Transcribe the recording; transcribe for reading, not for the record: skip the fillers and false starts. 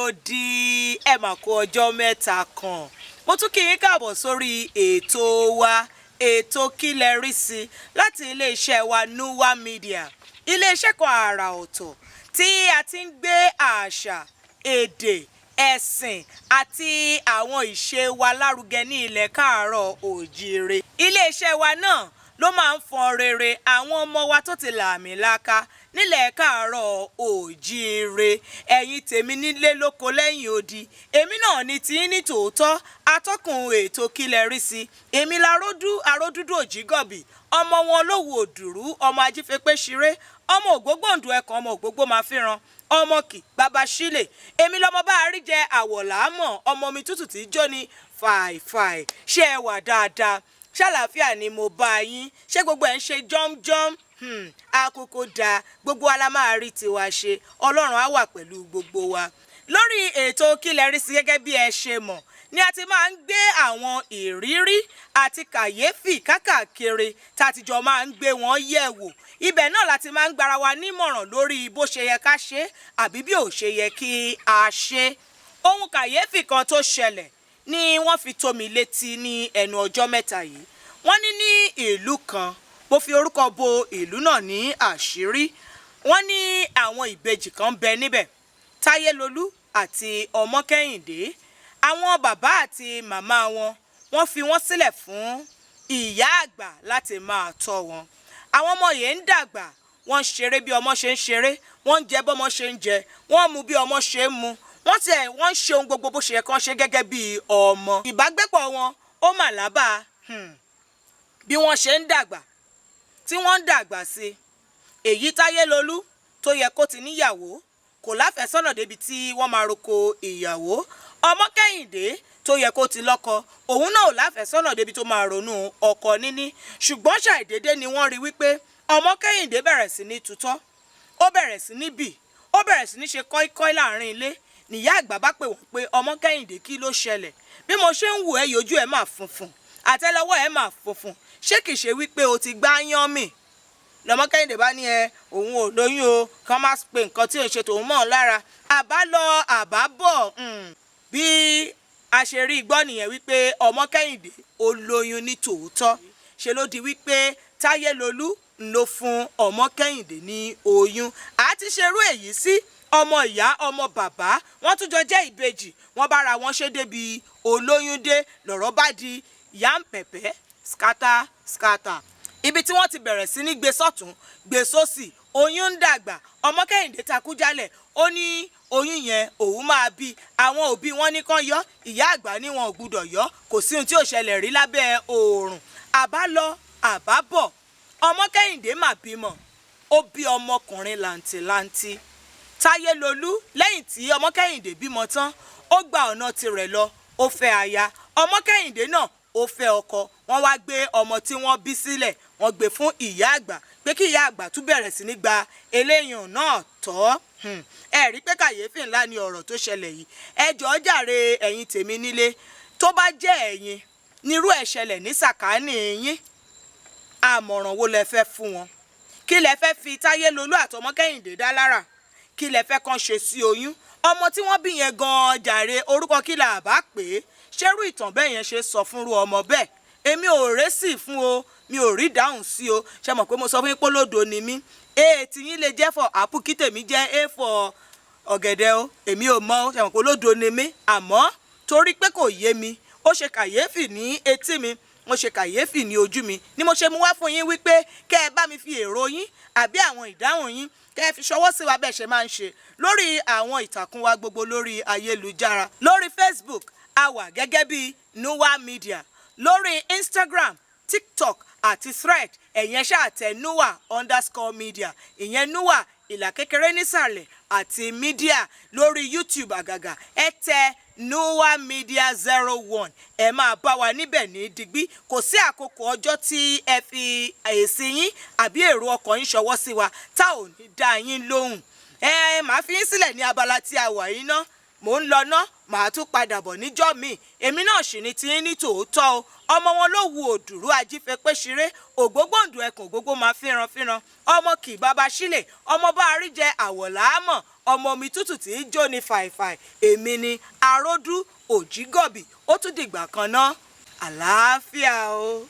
odi ẹ mà kú ọjọ́ mẹ́ta kan mo tún kí yín káàbọ̀ sórí ètò wa ètò kílẹ̀ rí sí láti iléeṣẹ́ wa Nuwa Media iléeṣẹ́ kan àrà ọ̀tọ̀ tí a ti ń gbé àṣà èdè ẹ̀sìn àti àwọn ìṣe wa lárugẹ ní ilẹ̀ káàárọ̀ òjíire. Iléeṣẹ́ wa náà ló máa ń fọn rere àwọn ọmọ wa tó ti làmìlaka nílẹ̀ káàárọ̀ òjíire. Ẹ̀yin tèmi nílé lóko lẹ́yìn odi èmi náà ni tí ní tòótọ́ atọ́kùn ètò kílẹ̀ rí sí èmi Aródú òjígọ̀bì ọmọ wọn lówó òdùrú ọmọ ajífẹ́pẹ́ ṣeré ọmọ ògbógbòǹdù ẹ̀kan ọmọ ògbógbò máa fíran ọmọ kì bàbá sílẹ̀ èmi lọmọ bá rí jẹ àwọ̀lámọ̀ ọmọ mi tútù tí jóni fàìfàì ṣé ẹ wà dáadáa ṣàlàáfíà ni mo bá yín ṣé gbogbo ẹ̀ ń ṣe jọ́mjọ́m àkókò dáa gbogbo wa la máa rí tiwa ṣe ọlọ́run á wà pẹ̀lú gbogbo wa. Lórí ètò kílẹ̀ rí sí gẹ́gẹ́ bí ẹ ṣe mọ̀ ni a ti máa ń gbé àwọn ìrírí àti kàyéfì kákàkiri tàtijọ́ máa ń gbé wọn yẹ̀ wò ibẹ̀ náà láti máa ń gbára wa nímọ̀ràn lórí bó ṣe yẹ ká ṣe àbí bí ò ṣe yẹ kí a ṣe. Ohun kàyéfì kan tó ṣẹlẹ̀ ni wọ́n fi tó mi létí ní ẹnu ọjọ́ mẹ́ta yìí. Wọ́n ní ìlú kan mo fi orúkọ bo ìlú náà ní àṣírí. Wọ́n ní àwọn ìbejì kan bẹ níbẹ̀ Táyélolú àti Ọmọkẹ́hìndé. Àwọn bàbá àti màmá wọ́n fi wọ́n sílẹ̀ fún ìyá àgbà láti máa tọ́ wọn. Àwọn ọmọ yìí ń dàgbà wọ́n ń ṣeré bí ọmọ ṣe ń ṣeré wọ́n ń jẹ bọ́mọ ṣe ń jẹ wọ́n ń mu bí ọmọ ṣe ń mu wọ́n ń ṣe ohun gbogbo bó ṣe yẹ kán ṣe gẹ́gẹ́ bí ọmọ. Ìbágbépọ̀ wọn ó mà lábà bí wọ́n ṣe ń dàgbà tí wọ́n ń dàgbà sí. Èyí Táyélolú tó yẹ kó ti níyàwó kò láfẹ́sọ́nà débi tí wọ́n máa roko ìyàwó. Ọmọkẹ́hìndé tó yẹ kó ti lọ́kọ òun náà ò láfẹ́sọ́nà débi tó máa ronú ọkọ níní ṣùgbọ́n ṣàìdédé ni wọ́n rí wípé Ọmọkẹ́hìndé bẹ̀rẹ̀ sí ní tutọ́ ó bẹ̀rẹ̀ sí ní bì ó bẹ̀rẹ̀ sí ní ṣe kọ́íkọ́í láàrin ilé níyà àgbà bá pè wọ́n pé Ọmọkẹ́hìndé kí ló ṣẹlẹ̀ bí mo ṣe ń wò ẹ́ yójú ẹ̀ máa funfun àtẹ́lẹwọ́ ẹ̀ máa funfun ṣé kìí ṣe wípé o ti gbá yán mì. Lọmọkẹ́hìndé bá ní òun ò lóyún o kàn má pe nǹkan tí ò ń ṣe tòun mọ́ lára àbá lọ àbá bọ̀ bí a ṣe rí gbọ́ nìyẹn wípé Ọmọkẹ́hìndé ó lóyún ní tòótọ́ ṣe ló di wípé Táyélolú ló fún Ọmọkẹ́hìndé ní oyún àti ṣerú èyí sí ọmọ ìyá ọmọ bàbá wọ́n tún jọ jẹ́ ìbejì wọ́n bára wọn ṣe débi olóyún dé lọ́rọ̀ bá di yánpẹ̀pẹ́ skátá ibi tí wọ́n ti bẹ̀rẹ̀ sí ní gbé sọ́tún gbé sósì oyún ń dàgbà Ọmọkẹ́hìndé takú jálẹ̀ ó ní oyún yẹn òun máa bí àwọn òbí wọn ní kán yọ ìyá àgbà ní wọn ò gbúdọ̀ yọ kò sí ohun tí ò ṣẹlẹ̀ rí lábẹ́ oòrùn àbá lọ àbá bọ̀ Ọmọkẹ́hìndé mà bímọ ó bí ọmọkùnrin làǹtìlanti. Táyélolú lẹ́yìn tí Ọmọkẹ́hìndé bímọ tán ó gba ọ̀nà tirẹ̀ lọ ó fẹ́ aya Ọmọkẹ́hìndé náà ó fẹ́ ọkọ wọ́n wá gbé ọmọ tí wọ́n bí sílẹ̀ wọ́n gbé fún ìyá àgbà pé kí ìyá àgbà tún bẹ̀rẹ̀ sí ní gba eléyàn náà tọ́. Ẹ rí pé kàyéfì ńlá ni ọ̀rọ̀ tó ṣẹlẹ̀ yìí ẹ jọ̀ọ́ jàre ẹ̀yin tèmi nílé tó bá jẹ́ ẹ̀yin nírú ẹ̀ ṣẹlẹ̀ ní sàkáání yín àmọ̀ràn wo lẹ fẹ́ fún wọn kí lẹ fẹ́ fi Táyélolú àti Ọmọkẹ́hìndé dá lára kí lẹ fẹ́ kàn ṣe sí oyún ọmọ tí wọ́n bí yẹn gan-an jàre orúkọ kí la bá pè é ṣerú ìtàn bẹ́ẹ̀ yẹn ṣe sọ fúnrú ọmọ bẹ́ẹ̀ èmi ò rẹ́sì fún o mi ò rí dáhùn sí o ṣe mọ̀ pé mo sọ fún yín pólódo ni mí tí yín lè jẹ́ for apple kí tèmi jẹ́ a for ọ̀gẹ̀dẹ̀ o èmi ò mọ̀ ṣe mọ̀ pé olódo ni mí àmọ́ torí pé kò yé mi ó ṣe kàyéfì ní etí mi mo ṣe kàyéfì ní ojú mi ni mo ṣe mú wá fún yín wípé kẹ́ ẹ bá mi fi èrò yín àbí àwọn ìdáhùn yín kẹ́ ẹ fi ṣọwọ́ sí wa bẹ́ẹ̀ ṣe máa ń ṣe lórí àwọn ìtàkùn wa gbogbo lórí ayélujára lórí Facebook a wà gẹ́gẹ́ bí Nuwa Media lórí Instagram TikTok àti Thread ẹ̀yẹn ṣáà tẹ Nuwa_media ìyẹn Nuwa ìlà kékeré nísàlẹ̀ àti media lórí YouTube àgàgà ẹ tẹ Nuwa Media 01 ẹ máa bá wa níbẹ̀ ní digbí kò sí àkókò ọjọ́ tí ẹ fi èsì yín àbí èrò ọkàn yín ṣọwọ́ sí wa tá ò ní dá yín lóhùn. Màá fi yín sílẹ̀ ní abala tí a wà yìí ná mò ń lọ ná màá tún padà bọ̀ níjọ́ míì èmi náà sì ni tí ń ní tòótọ́ o ọmọ wọn ló wu òdùrú ajífẹ́pẹ́ṣiré ògbógbòǹdù ẹkùn ògbógbó máa fínranfínran ọmọ kì í bàbá sílẹ̀ ọmọ bá àríjẹ àwọ̀láàmọ̀ ọmọ omi tútù tí í jó ní fàìfàì èmi ni Aródú Òjígọ̀bì ó tún dìgbà kan ná àlàáfíà o.